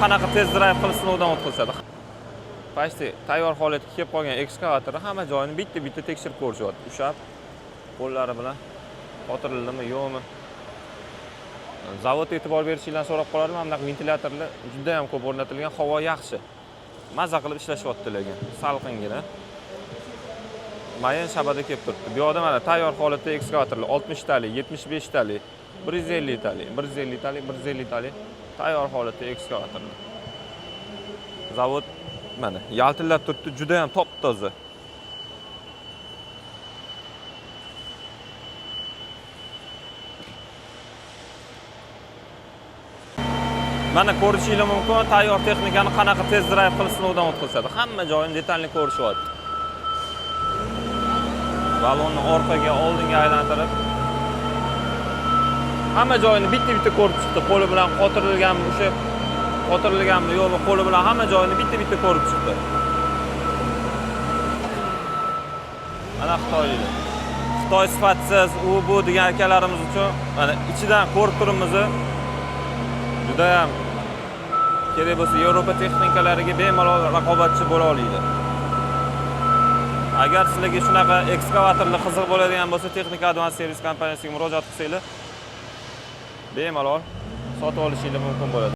Qanaqa test drive qilib sinovdan o'tkazadi. Почти tayyor holatga kelib qolgan ekskavatorni hamma joyini bitta tekshirib ko'rishyapti. Ushab qo'llari bilan qotirildimi, yo'qmi? Zavod e'tibor berishinglarni so'rab qolardim. Mana bunaqa ventilyatorlar juda ham ko'p o'rnatilgan, havo yaxshi. Maza qilib ishlashyapti lekin salqingina. Mayin shabada kelib turibdi. Bu yerda mana tayyor holatda ekskavatorlar 60 talik, 75 talik, 150 talik, 150 talik, 150 talik tayyor holatda ekskavatorlar. Zavod mana yaltillab turibdi, juda ham top-toza. Mana ko'rishingiz mumkin, tayyor texnikani qanaqa test drive qilib sinovdan o'tkazadi. Hamma joyini detalli ko'rishyapti. Balonni orqaga, oldinga aylantirib hamma joyini bitta ko'rib chiqdi. Qo'li bilan qotirilganmi, o'sha qotirilganmi yo'qmi, qo'li bilan hamma joyini bitta ko'rib chiqdi. Mana Xitoylik. Xitoy sifatsiz u bu degan akalarimiz uchun mana ichidan ko'rib turibmiz. Juda ham kerak bo'lsa Yevropa texnikalariga bemalol raqobatchi bo'la oladi. Agar sizlarga shunaqa ekskavatorlar qiziq bo'ladigan bo'lsa, Texnika Advance servis kompaniyasiga murojaat qilsanglar, bemalol sotib olishingiz mumkin bo'ladi.